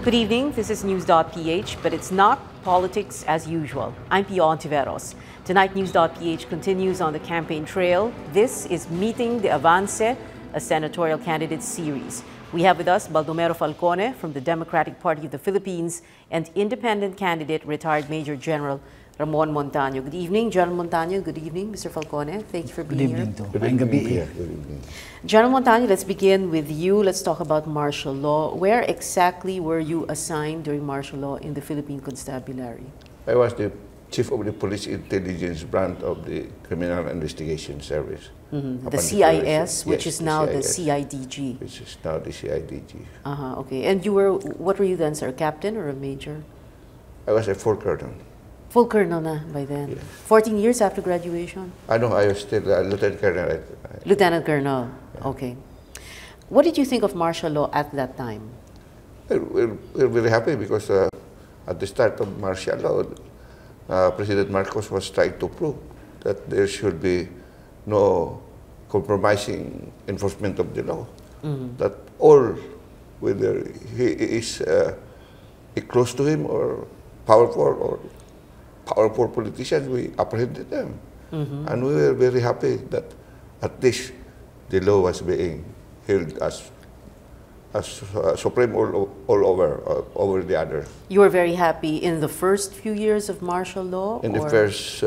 Good evening, this is News.PH, but it's not politics as usual. I'm Pia Hontiveros. Tonight, News.PH continues on the campaign trail. This is Meeting the Avance, a senatorial candidate series. We have with us Baldomero Flacone from the Democratic Party of the Philippines and independent candidate, retired Major General Ramon Montano. Good evening, General Montano. Good evening, Mr. Flacone. Thank you for being here. Good evening. General Montano, let's begin with you. Let's talk about martial law. Where exactly were you assigned during martial law in the Philippine Constabulary? I was the Chief of the Police Intelligence Branch of the Criminal Investigation Service. The CIS, which is now the CIDG. Which is now the CIDG. Okay. And you were, what were you then, sir? A captain or a major? I was a full colonel. Full colonel na by then? Yes. 14 years after graduation? I know, I was still a lieutenant colonel. Lieutenant colonel, yeah. Okay. What did you think of martial law at that time? We're very happy because at the start of martial law, President Marcos was trying to prove that there should be no compromising enforcement of the law. That all, whether he is close to him or powerful politicians, we apprehended them. And we were very happy that at least the law was being held as supreme all over the other. You were very happy in the first few years of martial law? In the first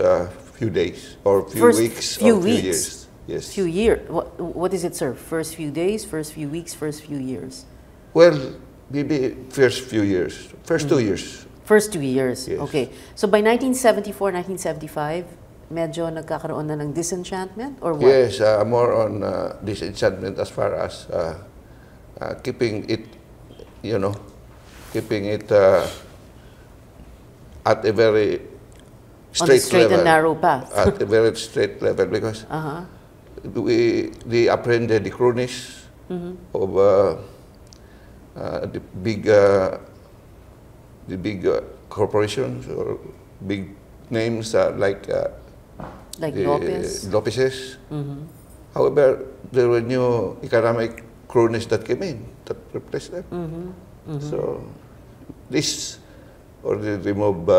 few days, or few weeks, or few years. Yes. Few years. What is it, sir? First few days, first few weeks, first few years? Well, maybe first few years. First 2 years. First 2 years. Yes. Okay. So by 1974, 1975, medyo nagkakaroon na ng disenchantment or what? Yes, more on disenchantment as far as keeping it, keeping it at a very straight level. And narrow path. At a very straight level, because they apprehended the cronies of the big corporations or big names like Lopez's. However, there were new economic cronies that came in that replaced them. So this already removed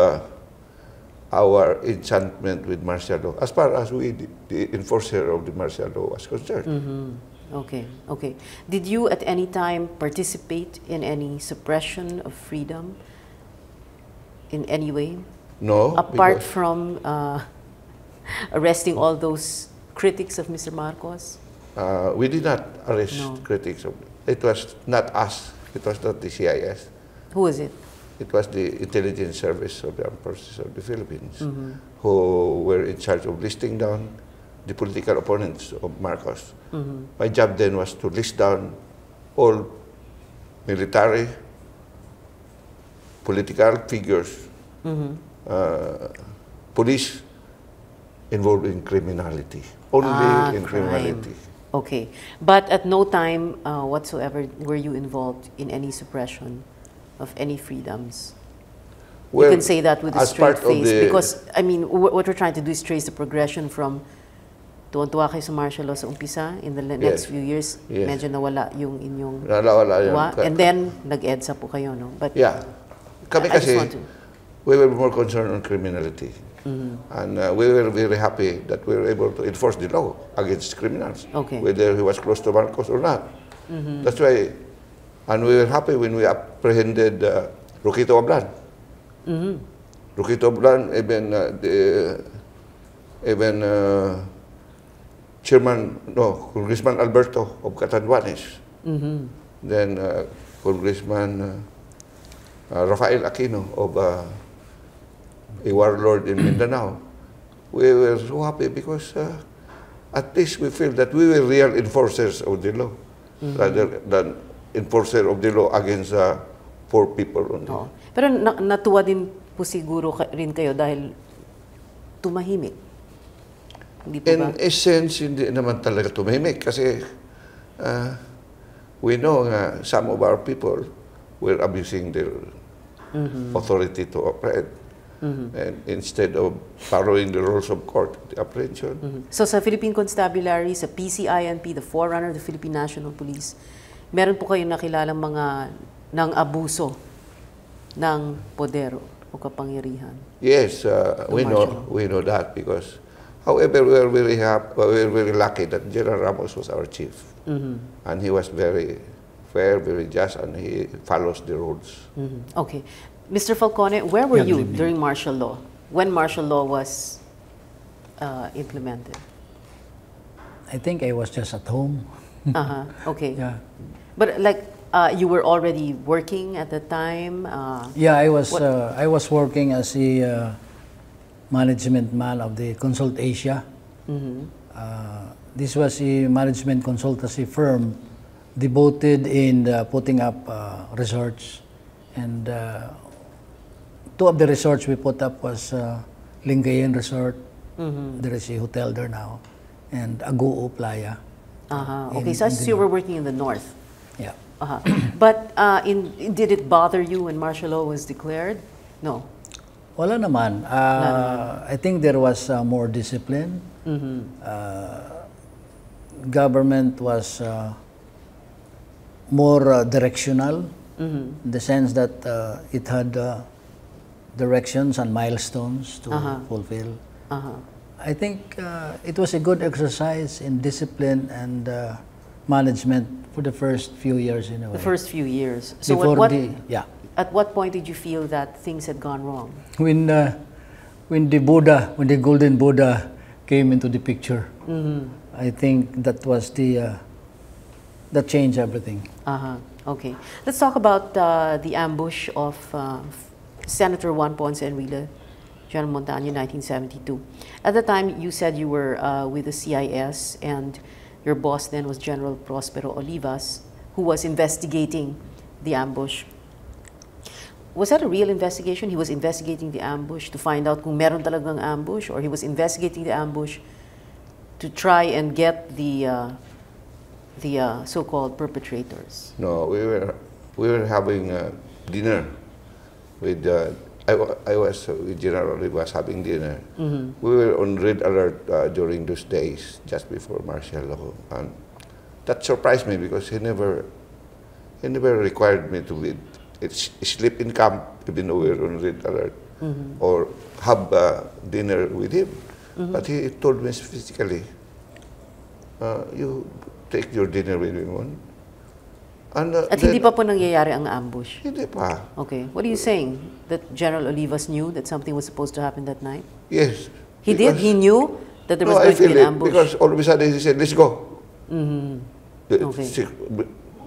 our enchantment with martial law, as far as we, the enforcer of the martial law, was concerned. Okay, okay. Did you at any time participate in any suppression of freedom in any way? No. Apart from arresting all those critics of Mr. Marcos? We did not arrest critics. It was not us. It was not the CIS. Who was it? It was the intelligence service of the armed forces of the Philippines, who were in charge of listing down the political opponents of Marcos. My job then was to list down all military, political figures, police involved in criminality, only in criminality. Okay, but at no time whatsoever were you involved in any suppression of any freedoms? Well, you can say that with a straight face, because I mean, what we're trying to do is trace the progression from tuwan-tuwa kayo sa martial law sa umpisa, in the next few years, medyo nawala yung inyong and then nag-EDSA po kayo, no? But yeah, kami kasi, we were more concerned on criminality. And we were very happy that we were able to enforce the law against criminals, whether he was close to Marcos or not. That's why, and we were happy when we apprehended Roquito Ablan. Roquito Ablan, even Congressman Alberto of Catanduanes. Then Congressman Rafael Aquino of a warlord in Mindanao. We were so happy because at least we feel that we were real enforcers of the law rather than enforcer of the law against poor people only. Pero natuwa din po siguro rin kayo dahil tumahimik. Hindi po ba? In essence, hindi naman talaga tumahimik kasi we know some of our people were abusing their authority to apprehend. And instead of following the rules of court, the apprehension. So sa Philippine Constabulary, sa PCINP, the forerunner of the Philippine National Police, meron po kayong nakilalang mga nang abuso ng poder o kapangyarihan. Yes, we know that because, however, we were very lucky that General Ramos was our chief, and he was very fair, very just, and he follows the rules. Okay, Mr. Falcone, where were you during martial law? When martial law was implemented? I think I was just at home. Okay. Yeah. But like, you were already working at the time? Yeah, I was working as a management man of the Consult Asia. This was a management consultancy firm devoted in putting up resorts. And two of the resorts we put up was Lingayen Resort. There is a hotel there now. And Agoo Playa. Okay, so you were working in the north. Yeah. But did it bother you when martial law was declared? No. Wala naman. I think there was more discipline. Government was more directional, in the sense that it had directions and milestones to fulfill. I think it was a good exercise in discipline and management for the first few years in a way. The first few years. So at what point did you feel that things had gone wrong? When the golden Buddha came into the picture, I think that was that changed everything. Okay. Let's talk about the ambush of Senator Juan Ponce Enrile, General Montano, 1972. At the time, you said you were with the CIS, and your boss then was General Prospero Olivas, who was investigating the ambush. Was that a real investigation? He was investigating the ambush to find out kung meron talagang ambush, or he was investigating the ambush to try and get the so-called perpetrators? No, we were having dinner with I was with General Olivas having dinner. We were on red alert during those days, just before martial law, and that surprised me because he never required me to sleep in camp even though we were on red alert, or have dinner with him. But he told me physically, you take your dinner with me on. And, At hindi pa po nangyayari ang ambush? Hindi pa. Okay. What are you saying? That General Olivas knew that something was supposed to happen that night? Yes. He did? He knew that there was going to be an ambush? Because all of a sudden he said, let's go. Okay.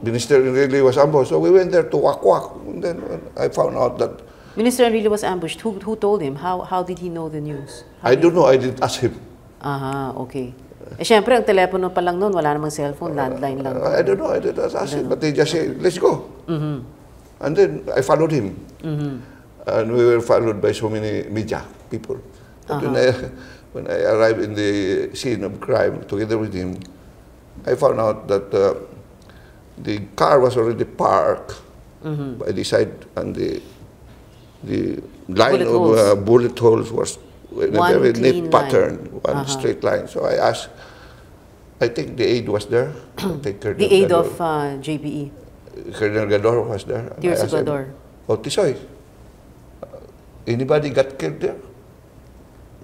Minister really was ambushed. So we went there to Wakwak. And then I found out that... Minister Enrile was ambushed. Who told him? How did he know the news? I don't know. I didn't ask him. Okay. Eh, syempre, ang telepono pa lang noon, wala namang cellphone, landline lang. I don't know. I didn't ask him. But he just said, let's go. And then I followed him. And we were followed by so many media people. But when I arrived in the scene of crime together with him, I found out that the car was already parked by the side, and the line of bullet holes was in a very neat pattern, one straight line. So I asked, I think the aide was there. The aide of JPE? Colonel Gador was there. Dear Gador. Oh, Tisoy, anybody got killed there?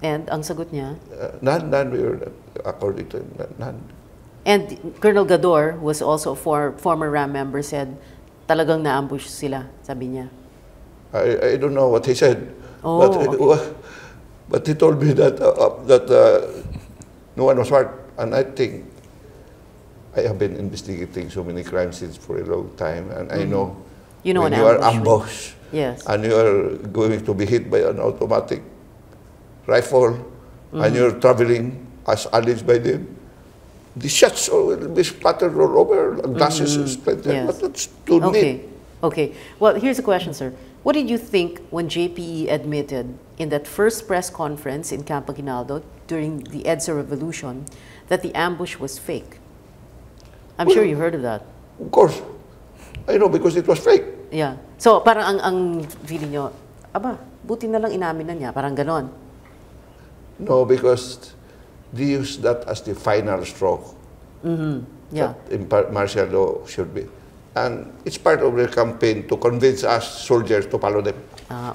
And ang sagot niya? None, we were, according to him, none. And Colonel Gador was also a former RAM member, said, talagang na-ambush sila, sabi niya. I don't know what he said, but he told me that no one was hurt, and I think I have been investigating so many crime scenes for a long time, and I know, when you are ambushed, and you are going to be hit by an automatic rifle, and you're traveling as alleged by them, the shots will be splattered all over, glasses splintered, but that's too neat. Okay. Well, here's a question, sir. What did you think when JPE admitted in that first press conference in Camp Aguinaldo during the EDSA revolution that the ambush was fake? I'm sure you heard of that. Of course. I know, because it was fake. Yeah. So, parang ang feeling nyo, aba, buti na lang inamin na niya, parang ganon. No, because they use that as the final straw. Yeah. That in martial law should be. And it's part of their campaign to convince us soldiers to follow them.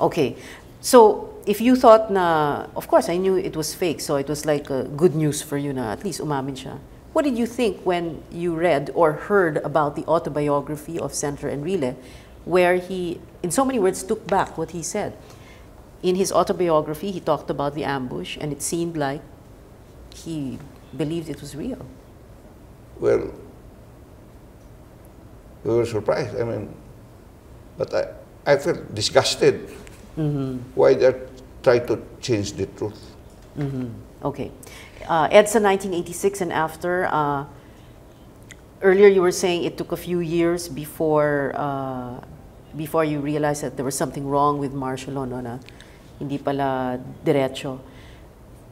Okay. So, if you thought na, of course, I knew it was fake, so it was like good news for you na at least umamin siya. What did you think when you read or heard about the autobiography of Senator Enrile, where he, in so many words, took back what he said? In his autobiography, he talked about the ambush, and it seemed like he believed it was real. Well, we were surprised. I mean, but I felt disgusted. Why they're trying to change the truth. Okay. EDSA 1986 and after, earlier you were saying it took a few years before before you realized that there was something wrong with martial law, no, na hindi pala diretso.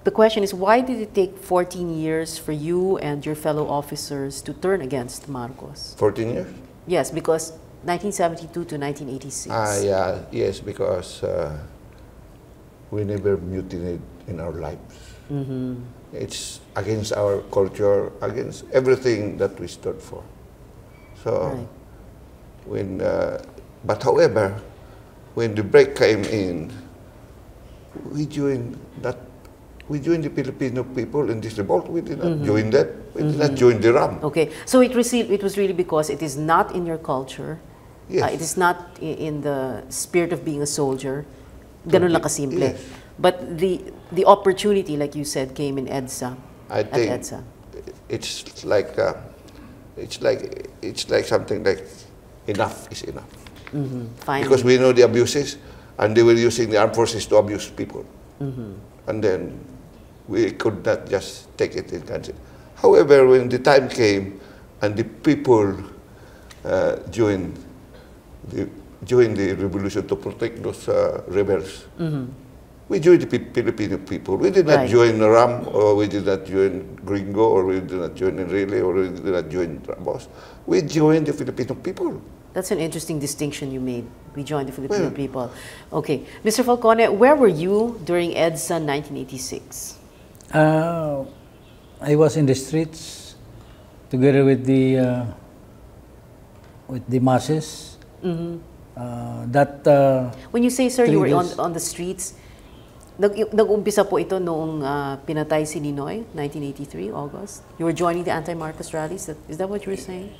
The question is, why did it take 14 years for you and your fellow officers to turn against Marcos? 14 years? Yes, because 1972 to 1986. Yeah, yes, because we never mutinied in our lives. It's against our culture, against everything that we stood for. So, Right. when, but however, when the break came in, we joined the Filipino people in this revolt. We did not join that. We did not join the RAM. Okay, so it was really because it is not in your culture. Yes. It is not in the spirit of being a soldier. Ganun lang kasimple. Yes. But the opportunity, like you said, came in EDSA. I think at EDSA. it's like something like enough is enough. Finally. Because we know the abuses, and they were using the armed forces to abuse people. And then we could not just take it in consideration. However, when the time came and the people joined the revolution to protect those rebels, we joined the Filipino people. We did not Right. join RAM, or we did not join Gringo, or we did not join Enrile, or we did not join Ramos. We joined the Filipino people. That's an interesting distinction you made. We joined the Filipino Well, people. Okay. Mr. Falcone, where were you during EDSA 1986? I was in the streets together with the masses. When you say, sir, you were 3 days. on the streets, nag-umpisa po ito noong pinatay si Ninoy, 1983, August? You were joining the anti-Marcos rallies? Is that what you were saying?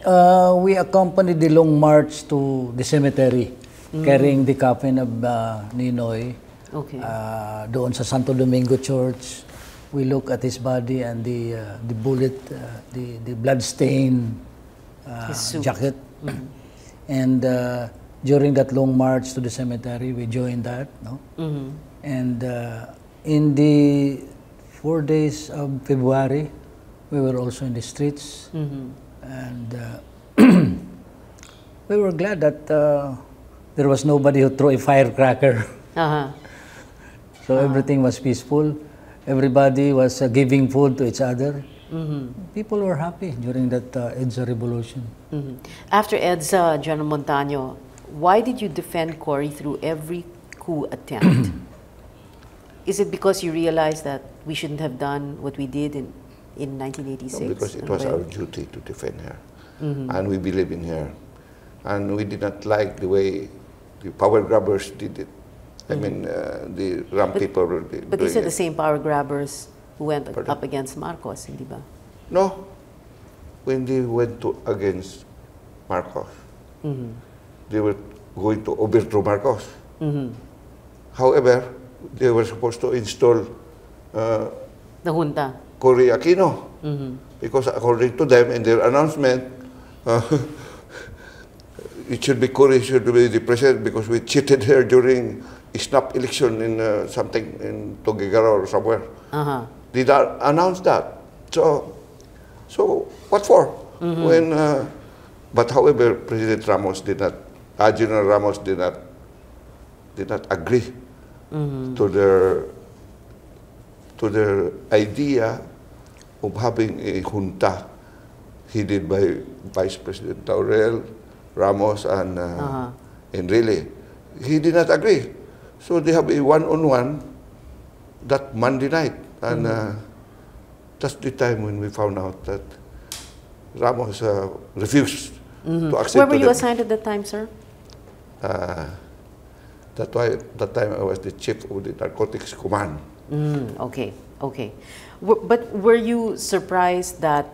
We accompanied the long march to the cemetery, carrying the coffin of Ninoy. Okay. Doon sa Santo Domingo Church, we look at his body and the bullet, the blood-stained His suit. jacket. And during that long march to the cemetery, we joined that. No? And in the 4 days of February, we were also in the streets. And we were glad that there was nobody who threw a firecracker. So everything was peaceful. Everybody was giving food to each other. People were happy during that EDSA revolution. After EDSA, General Montano, why did you defend Cory through every coup attempt? Is it because you realized that we shouldn't have done what we did in 1986? No, because it was our duty to defend her. And we believe in her. And we did not like the way the power grabbers did it. I mean, the RAM people were doing But these are the it. same power grabbers who went Pardon? up against Marcos, hindi ba? No. When they went against Marcos, they were going to overthrow Marcos. However, they were supposed to install The junta. Cory Aquino. Because according to them, in their announcement, it should be Cory should be the president because we cheated her during a snap election in something in Tugigaraw or somewhere. They announced that. So what for? When, but however, President Ramos did not, General Ramos did not agree to their idea of having a junta headed by Vice President Taurel, Ramos, and Enrile. He did not agree. So they have a one-on-one that Monday night. And that's the time when we found out that Ramos refused to accede Where were to you them. assigned at that time, sir? That time I was the chief of the narcotics command. Okay, okay. But were you surprised that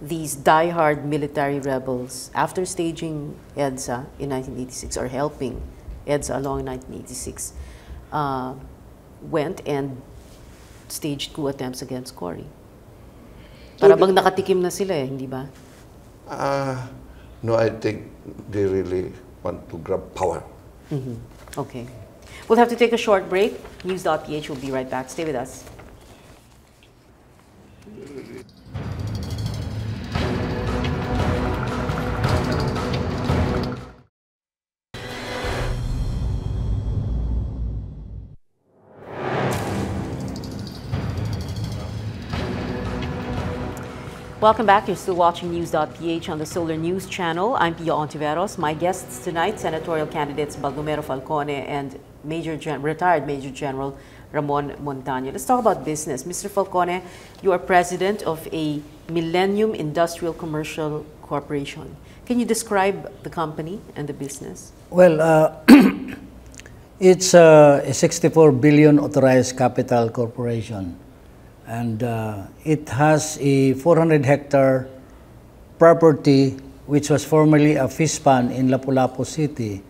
these die-hard military rebels, after staging EDSA in 1986 or helping EDSA along in 1986, went and staged coup attempts against Cory? Para bang nakatikim na sila eh, hindi ba? No, I think they really want to grab power. Okay. We'll have to take a short break. News.PH will be right back. Stay with us. Welcome back. You're still watching News.PH on the Solar News channel. I'm Pia Hontiveros. My guests tonight, senatorial candidates Baldomero, Flacone, and retired Major General Ramon Montano. Let's talk about business. Mr. Flacone, you are president of a Millennium Industrial Commercial Corporation. Can you describe the company and the business? Well, it's a 64 billion authorized capital corporation. And it has a 400-hectare property, which was formerly a fish pond in Lapu-Lapu City.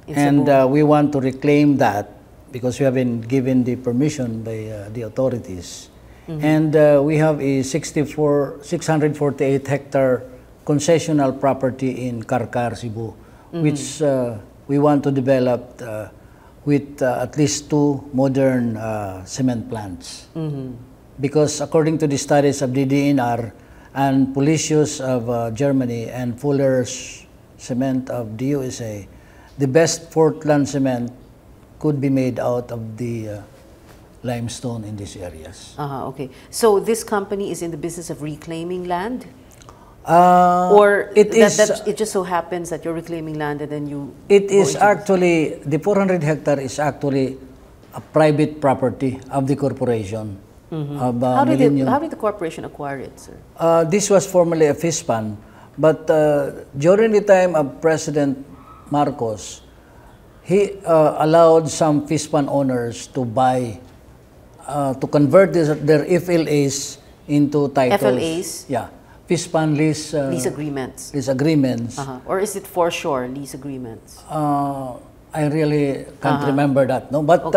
And we want to reclaim that because we have been given the permission by the authorities. And we have a 648-hectare concessional property in Karkar, Cebu, which we want to develop with at least 2 modern cement plants. Because according to the studies of DDNR and Policius of Germany and Fuller's Cement of the USA, the best Portland cement could be made out of the limestone in these areas. Okay. So this company is in the business of reclaiming land? Or it just so happens that you're reclaiming land and then you... It is actually, the 400 hectare is actually a private property of the corporation. How did the corporation acquire it, sir? This was formerly a fish pond, but during the time of President Marcos, he allowed some fish pond owners to buy, to convert their FLAs into titles. FLAs? Yeah. Fish pond lease agreements. Lease agreements. Or is it foreshore lease agreements? I really can't remember that. No, but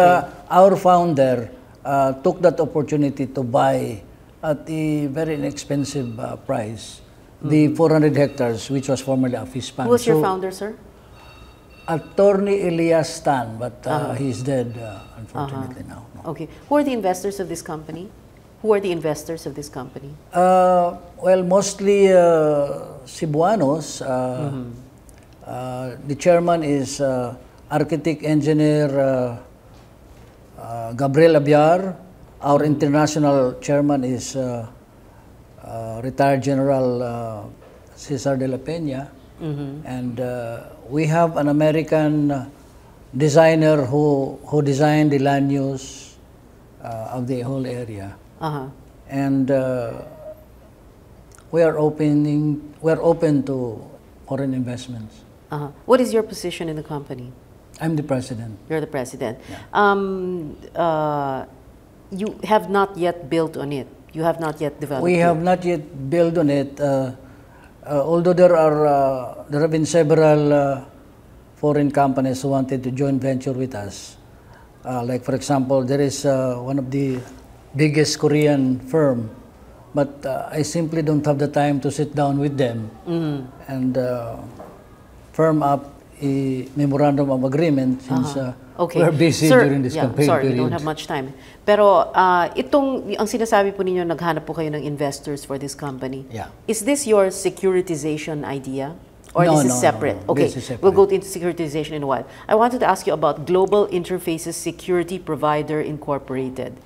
our founder took that opportunity to buy at a very inexpensive price the 400 hectares, which was formerly a fish pond. Who was your founder, sir? Attorney Elias Tan, but he's dead, unfortunately now. No. Okay. Who are the investors of this company? Who are the investors of this company? Well, mostly Cebuanos. The chairman is architect engineer Gabriel Abiar. Our international chairman is retired General Cesar de la Peña. And we have an American designer who designed the land use of the whole area. And we are open to foreign investments. What is your position in the company? I'm the president. You're the president. Yeah. You have not yet built on it. You have not yet developed We have not yet built on it. Although there have been several foreign companies who wanted to join venture with us. Like for example, there is one of the biggest Korean firm, but I simply don't have the time to sit down with them and firm up a memorandum of agreement since we're busy during this campaign sorry, period. we don't have much time. Pero ang sinasabi po ninyo, naghanap po kayo ng investors for this company. Yeah. Is this your securitization idea? Or No, this is no, separate? no. Okay, This is separate. we'll go into securitization in a while. I wanted to ask you about Global Interfaces Security Provider Incorporated.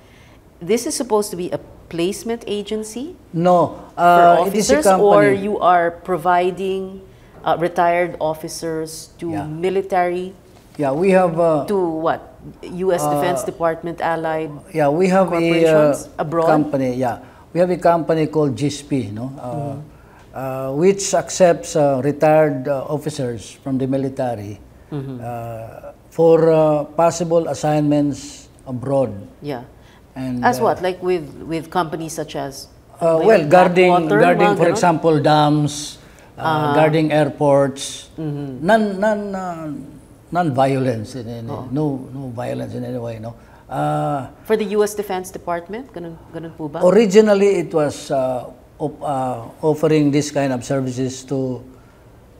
This is supposed to be a placement agency No, for it is a officers, company. or you are providing retired officers to military, Yeah, we have to what? U.S. Defense Department allied yeah, we have a corporations abroad? company. Yeah, we have a company called GSP. No, which accepts retired officers from the military for possible assignments abroad. Yeah. And, as what? Like with companies such as? Well, guarding, mga for ganon? example, dams, guarding airports, non-violence in any, no violence in any way, no. For the U.S. Defense Department, ganun po ba? Originally, it was offering this kind of services to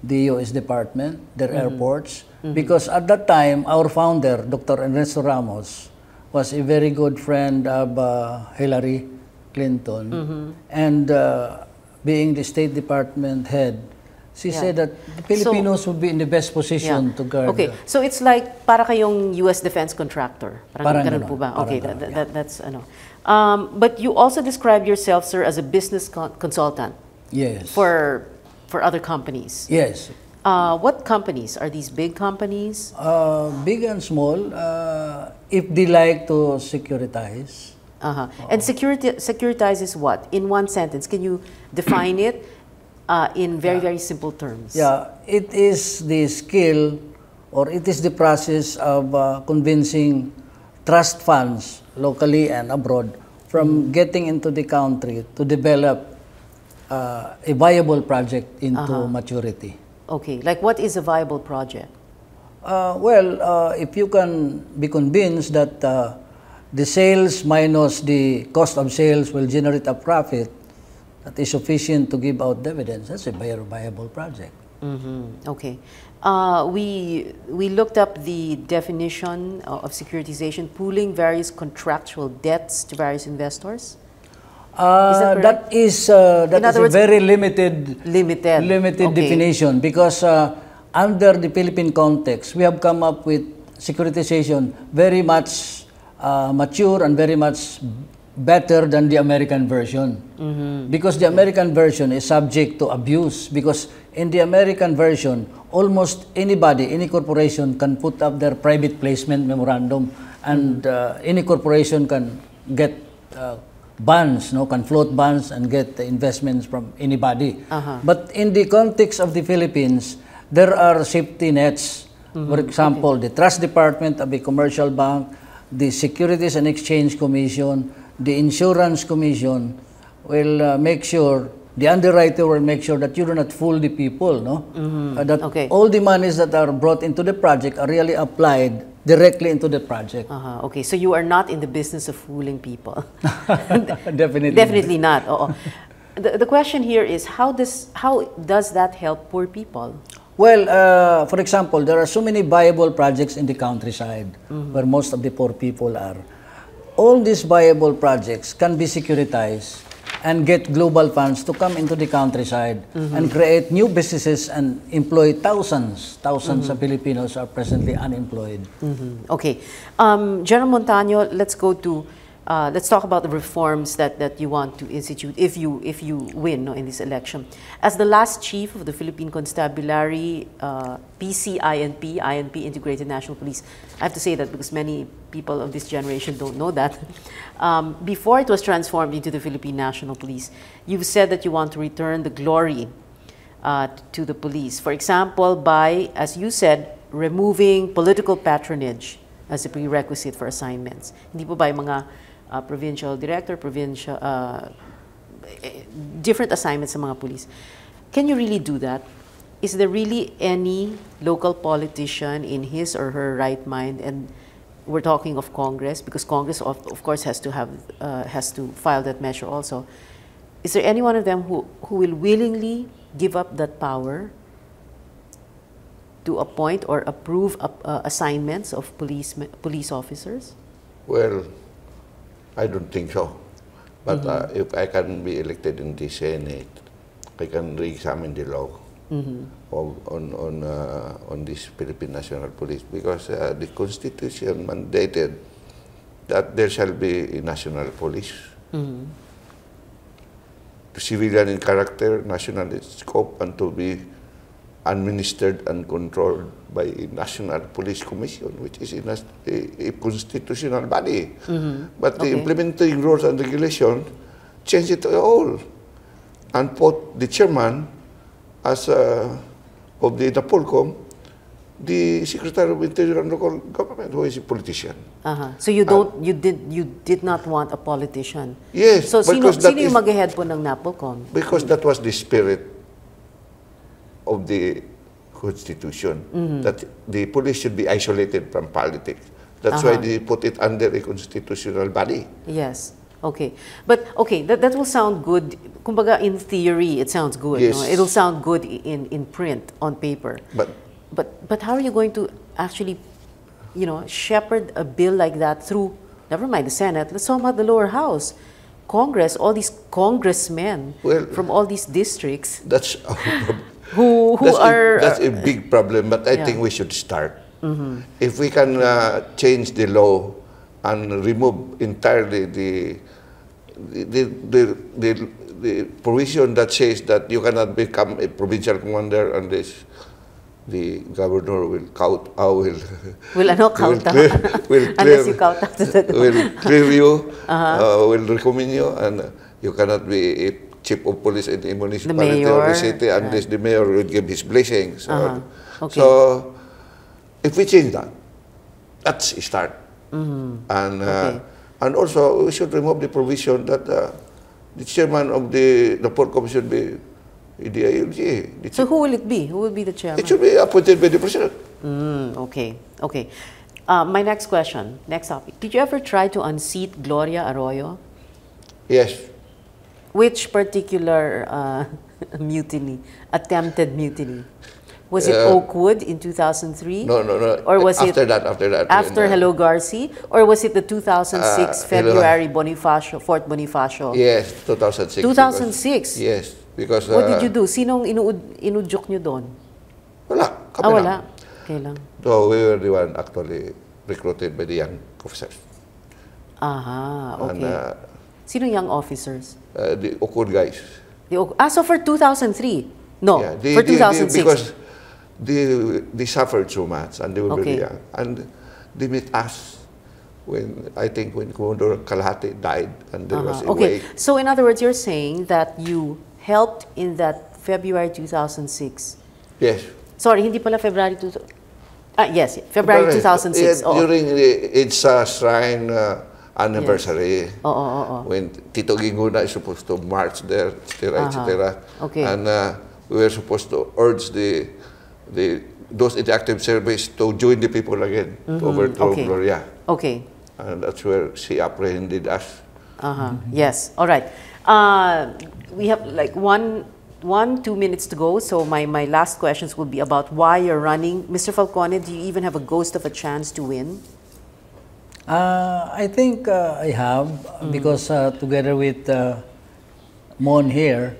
the U.S. Department, their airports, because at that time, our founder, Dr. Ernesto Ramos, was a very good friend of Hillary Clinton, and being the State Department head, she said that the Filipinos would be in the best position to guard. Okay, so it's like para kayong U.S. defense contractor. Parang ganun po ba? Okay, that's ano. But you also describe yourself, sir, as a business consultant. Yes. For other companies. Yes. What companies? Are these big companies? Big and small. If they like to securitize. And securitize is what? In one sentence, can you define it in very simple terms? Yeah, it is the skill or it is the process of convincing trust funds locally and abroad from getting into the country to develop a viable project into maturity. Okay, like what is a viable project? Well, if you can be convinced that the sales minus the cost of sales will generate a profit that is sufficient to give out dividends, that's a very viable project. Okay. We looked up the definition of securitization, pooling various contractual debts to various investors. That is a very limited okay. definition, because under the Philippine context, we have come up with securitization very much mature and very much better than the American version. Because the American version is subject to abuse, because in the American version, almost anybody, any corporation can put up their private placement memorandum, and any corporation can get bonds, can float bonds and get investments from anybody. But in the context of the Philippines, there are safety nets. For example, the Trust Department of a commercial bank, the Securities and Exchange Commission, the Insurance Commission will make sure, the underwriter will make sure that you do not fool the people, that all the monies that are brought into the project are really applied directly into the project. Okay, so you are not in the business of fooling people. Definitely not. The question here is, how does that help poor people? Well, for example, there are so many viable projects in the countryside where most of the poor people are. All these viable projects can be securitized and get global funds to come into the countryside and create new businesses and employ thousands of Filipinos are presently unemployed. Okay. General Montano, let's go to, let's talk about the reforms that you want to institute if you win in this election. As the last chief of the Philippine Constabulary, INP, Integrated National Police, I have to say that because many people of this generation don't know that. Before it was transformed into the Philippine National Police, you've said that you want to return the glory to the police. For example, by, as you said, removing political patronage as a prerequisite for assignments. Hindi po ba yung mga provincial director, different assignments sa mga police. Can you really do that? Is there really any local politician in his or her right mind, and we're talking of Congress, because Congress of course has to file that measure also. Is there any one of them who will willingly give up that power to appoint or approve assignments of police officers? Well, I don't think so. But if I can be elected in the Senate, I can re-examine the law on this Philippine National Police, because the Constitution mandated that there shall be a national police. Civilian in character, national in scope, and to be administered and controlled by a National Police Commission, which is a constitutional body. But the implementing rules and regulation change it all. and put the chairman as of the Napolcom, the Secretary of Interior and Local Government, who is a politician. So you did not want a politician. Yes, So sino because that yung is- mag-head po ng Napolcom? Because that was the spirit of the Constitution, that the police should be isolated from politics. That's why they put it under a constitutional body. Yes. Okay. But, okay, that will sound good. Kumbaga, in theory, it sounds good. Yes. No? It'll sound good in print, on paper. But how are you going to actually, shepherd a bill like that through, never mind the Senate, let's talk about the lower house. Congress, all these congressmen from all these districts. That's are... That's a big problem, but I think we should start. If we can change the law and remove entirely the provision that says that you cannot become a provincial commander unless the governor will unless you count out will clear you, will recommend you, and you cannot be a chief of police in the municipality or the city unless the mayor will give his blessings. So if we change that, that's a start. And also we should remove the provision that the chairman of the Napolcom should be the ALG. So who will it be? Who will be the chairman? It should be appointed by the president. Okay. My next question, next topic. Did you ever try to unseat Gloria Arroyo? Yes. Which particular attempted mutiny? Was it Oakwood in 2003? No. Or was after it that? After Hello Garci? Or was it the 2006 February Fort Bonifacio? Yes, 2006. 2006? Yes, because... What did you do? Sinong inudyok nyo doon? Wala. Wala. Okay lang. So we were the one actually recruited by the young officers. Okay. And, sino young officers? the Oakwood guys. So for 2003? No, Yeah, for 2006. Because they suffered so much and they were very young. And they met us when Commodore Kalahati died and there was a wake. So in other words, you're saying that you helped in that February 2006? Yes. Sorry, hindi pala February 2000. Yes, February 2006. During the EDSA Shrine anniversary, Yes. when Tito Ginguna is supposed to march there, etc. Okay. And we were supposed to urge those in the active service to join the people again to overthrow Gloria. Okay. And that's where she apprehended us. Yes. All right. We have like 2 minutes to go. So my last questions will be about why you're running. Mr. Falcone, do you even have a ghost of a chance to win? I think I have, because together with Mon here,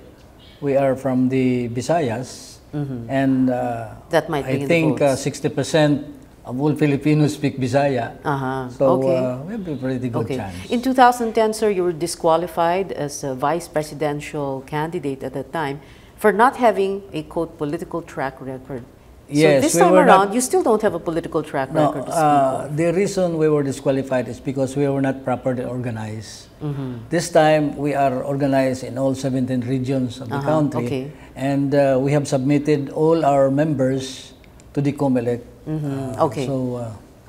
we are from the Visayas, and that might I think 60% of all Filipinos speak Bisaya. So we have a pretty good chance. In 2010, sir, you were disqualified as a vice presidential candidate at that time for not having a, quote, political track record. Yes, so this time around, you still don't have a political track record to speak of. The reason we were disqualified is because we were not properly organized. This time, we are organized in all 17 regions of the country. And we have submitted all our members to the COMELEC.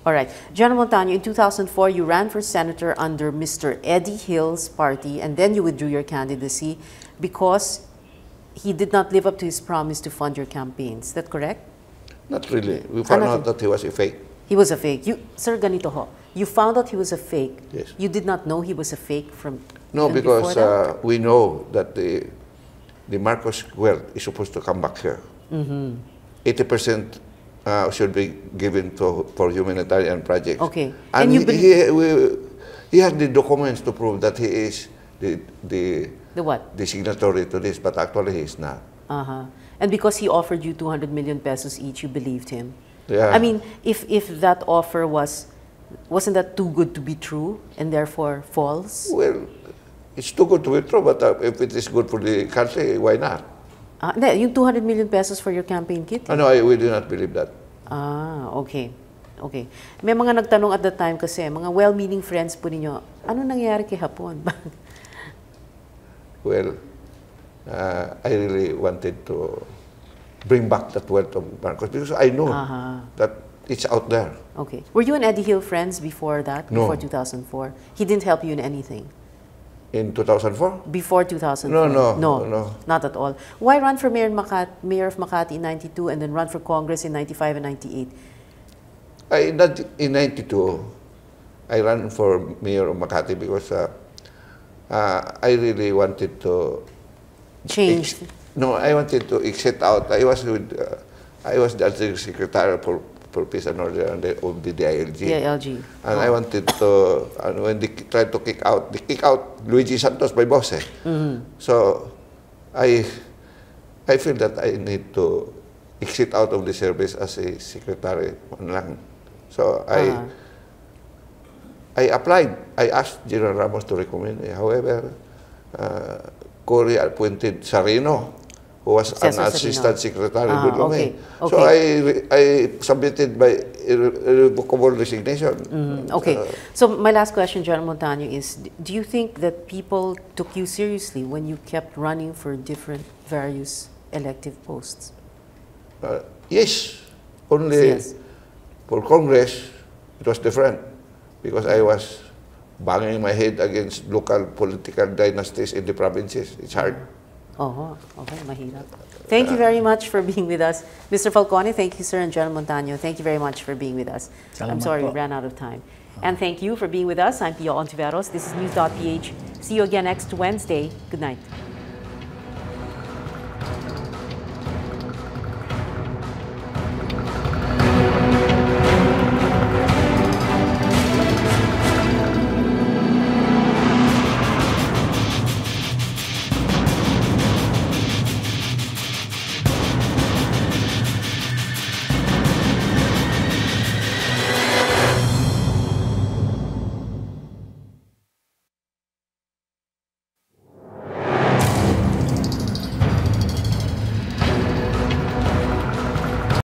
All right. General Montano, in 2004, you ran for senator under Mr. Eddie Hill's party, and then you withdrew your candidacy because he did not live up to his promise to fund your campaigns. Is that correct? Not really. We found out that he was a fake. He was a fake. Sir, ganito ho. You found out he was a fake. Yes. You did not know he was a fake from. No, because we know that the Marcos wealth is supposed to come back here. 80% should be given for humanitarian projects. Okay. And he had the documents to prove that he is the what? The signatory to this, but actually he is not. And because he offered you 200 million pesos each, you believed him. Yeah. I mean, if that offer wasn't that too good to be true and therefore false? Well, it's too good to be true, but if it is good for the country, why not? Yung 200 million pesos for your campaign kit? No, we do not believe that. Okay. May mga nagtanong at that time kasi, mga well-meaning friends po ninyo, ano nangyari kay Hapon? Well, I really wanted to bring back that wealth of Marcos because I know that it's out there. Okay. Were you and Eddie Hill friends before that? No. Before 2004? He didn't help you in anything? In 2004? Before 2004? No. Not at all. Why run for mayor of Makati in 92 and then run for Congress in 95 and 98? In 92, I ran for mayor of Makati because I really wanted to change. I wanted to exit out. I was the secretary for Peace and Order of the DILG. DILG. And I wanted to, when they tried to kick out Luigi Santos, my boss. So I feel that I need to exit out of the service as a secretary. So I applied. I asked General Ramos to recommend me. However, Cory appointed Sarino, who was an assistant secretary below me. So I submitted my irrevocable resignation. Okay. So my last question, General Montano, is: do you think that people took you seriously when you kept running for various elective posts? Yes. Only for Congress, it was different because I was banging my head against local political dynasties in the provinces. It's hard. Okay, mahirap. Thank you very much for being with us. Mr. Flacone, thank you, sir, and General Montano, thank you very much for being with us. I'm sorry we ran out of time. And thank you for being with us. I'm Pia Hontiveros. This is News.PH. See you again next Wednesday. Good night.